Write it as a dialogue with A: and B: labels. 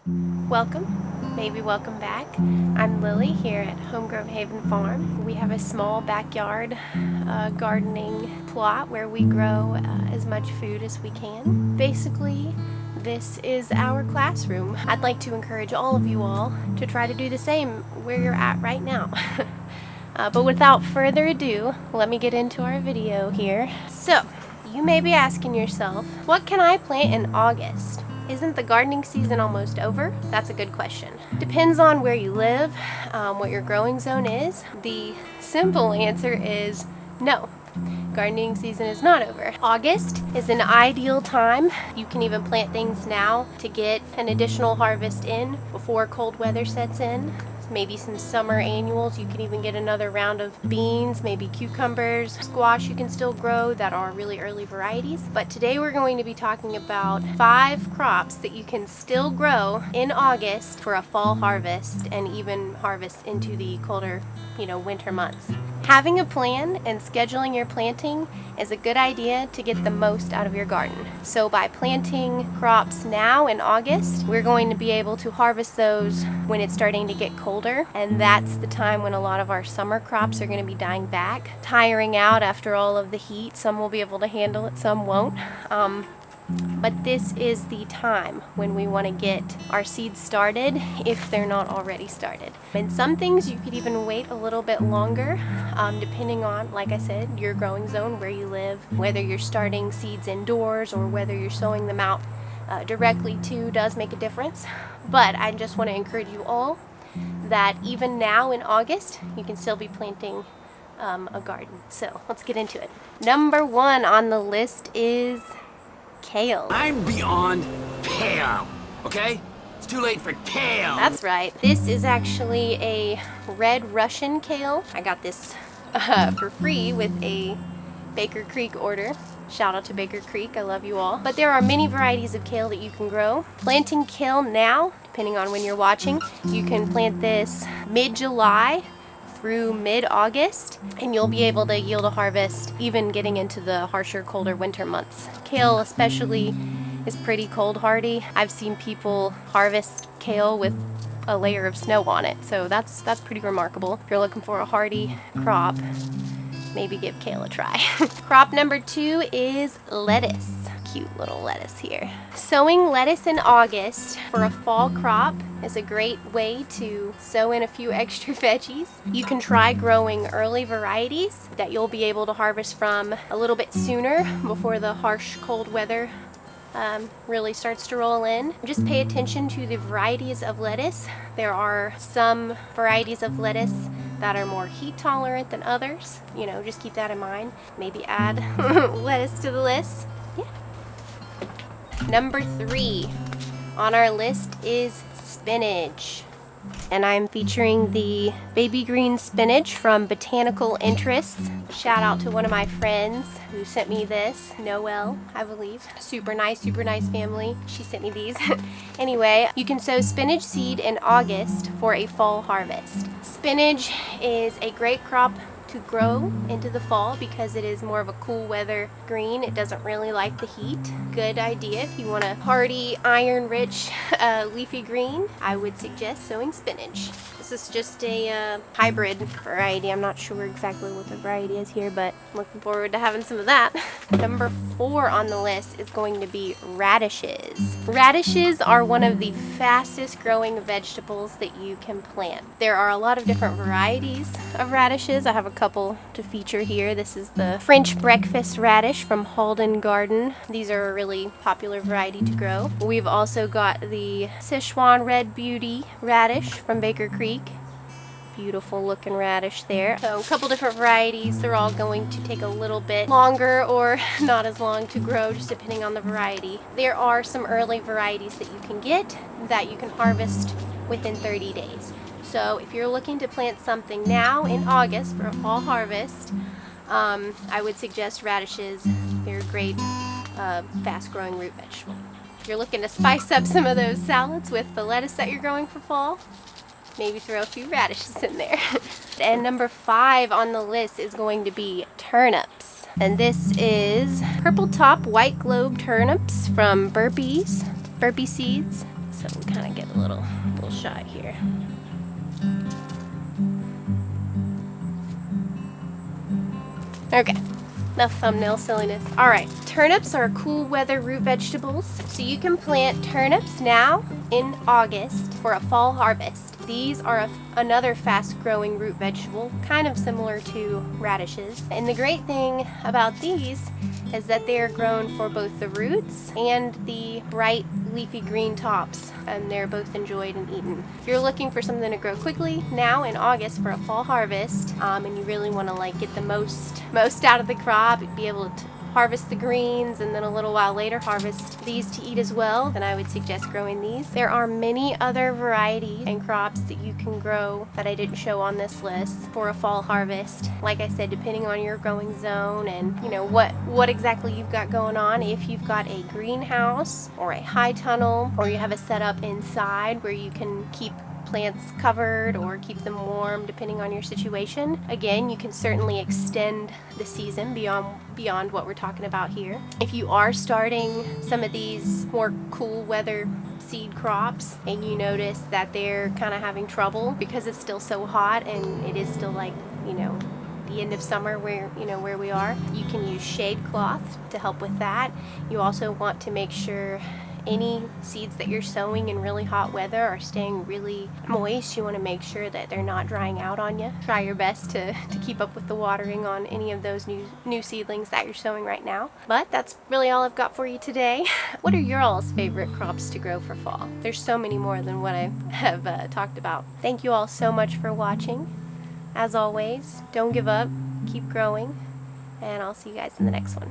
A: Welcome, maybe welcome back. I'm Lily here at Homegrown Haven Farm. We have a small backyard gardening plot where we grow as much food as we can. Basically, this is our classroom. I'd like to encourage all of you all to try to do the same where you're at right now. But without further ado, let me get into our video here. So, you may be asking yourself, what can I plant in August? Isn't the gardening season almost over? That's a good question. Depends on where you live, what your growing zone is. The simple answer is no. Gardening season is not over. August is an ideal time. You can even plant things now to get an additional harvest in before cold weather sets in. Maybe some summer annuals. You can even get another round of beans, maybe cucumbers, squash you can still grow that are really early varieties. But today we're going to be talking about 5 crops that you can still grow in August for a fall harvest and even harvest into the colder, winter months. Having a plan and scheduling your planting is a good idea to get the most out of your garden. So by planting crops now in August, we're going to be able to harvest those when it's starting to get colder, and that's the time when a lot of our summer crops are going to be dying back, tiring out after all of the heat. Some will be able to handle it, some won't. But this is the time when we want to get our seeds started if they're not already started. And some things you could even wait a little bit longer, depending on, like I said, your growing zone, where you live, whether you're starting seeds indoors or whether you're sowing them out directly too does make a difference. But I just want to encourage you all that even now in August, you can still be planting a garden. So let's get into it. Number 1 on the list is kale.
B: I'm beyond kale, okay? It's too late for kale.
A: That's right. This is actually a red Russian kale. I got this for free with a Baker Creek order. Shout out to Baker Creek, I love you all. But there are many varieties of kale that you can grow. Planting kale now, depending on when you're watching, you can plant this mid-July through mid-August, and you'll be able to yield a harvest even getting into the harsher, colder winter months. Kale especially is pretty cold hardy. I've seen people harvest kale with a layer of snow on it, so that's pretty remarkable. If you're looking for a hardy crop, maybe give kale a try. Crop number 2 is lettuce. Cute little lettuce here. Sowing lettuce in August for a fall crop is a great way to sow in a few extra veggies. You can try growing early varieties that you'll be able to harvest from a little bit sooner before the harsh cold weather really starts to roll in. Just pay attention to the varieties of lettuce. There are some varieties of lettuce that are more heat tolerant than others. Just keep that in mind. Maybe add lettuce to the list. Yeah. Number 3 on our list is spinach. And I'm featuring the baby green spinach from Botanical Interests. Shout out to one of my friends who sent me this, Noelle, I believe. Super nice family. She sent me these. Anyway, you can sow spinach seed in August for a fall harvest. Spinach is a great crop to grow into the fall because it is more of a cool weather green. It doesn't really like the heat. Good idea if you want a hardy, iron-rich leafy green. I would suggest sowing spinach. This is just a hybrid variety. I'm not sure exactly what the variety is here, but I'm looking forward to having some of that. Number 4 on the list is going to be radishes. Radishes are one of the fastest growing vegetables that you can plant. There are a lot of different varieties of radishes. I have a couple to feature here. This is the French breakfast radish from Halden Garden. These are a really popular variety to grow. We've also got the Sichuan Red Beauty radish from Baker Creek. Beautiful looking radish there. So a couple different varieties. They're all going to take a little bit longer or not as long to grow, just depending on the variety. There are some early varieties that you can get that you can harvest within 30 days. So if you're looking to plant something now in August for a fall harvest, I would suggest radishes. They're a great fast growing root vegetable. If you're looking to spice up some of those salads with the lettuce that you're growing for fall, maybe throw a few radishes in there. And number 5 on the list is going to be turnips. And this is purple top white globe turnips from Burpee Seeds. so we kind of get a little shot here. Okay, enough thumbnail silliness. All right, turnips are cool weather root vegetables, so you can plant turnips now in August for a fall harvest. These are another fast-growing root vegetable, kind of similar to radishes. And the great thing about these is that they are grown for both the roots and the bright leafy green tops, and they're both enjoyed and eaten. If you're looking for something to grow quickly now in August for a fall harvest, and you really want to like get the most out of the crop, be able to harvest the greens and then a little while later harvest these to eat as well, then I would suggest growing these. There are many other varieties and crops that you can grow that I didn't show on this list for a fall harvest. Like I said, depending on your growing zone and you know what exactly you've got going on. If you've got a greenhouse or a high tunnel, or you have a setup inside where you can keep plants covered or keep them warm depending on your situation. Again, you can certainly extend the season beyond what we're talking about here. If you are starting some of these more cool weather seed crops and you notice that they're kind of having trouble because it's still so hot and it is still like, you know, the end of summer where we are, you can use shade cloth to help with that. You also want to make sure any seeds that you're sowing in really hot weather are staying really moist. You want to make sure that they're not drying out on you. Try your best to keep up with the watering on any of those new seedlings that you're sowing right now. But that's really all I've got for you today. What are your all's favorite crops to grow for fall? There's so many more than what I have talked about. Thank you all so much for watching. As always, don't give up, keep growing, and I'll see you guys in the next one.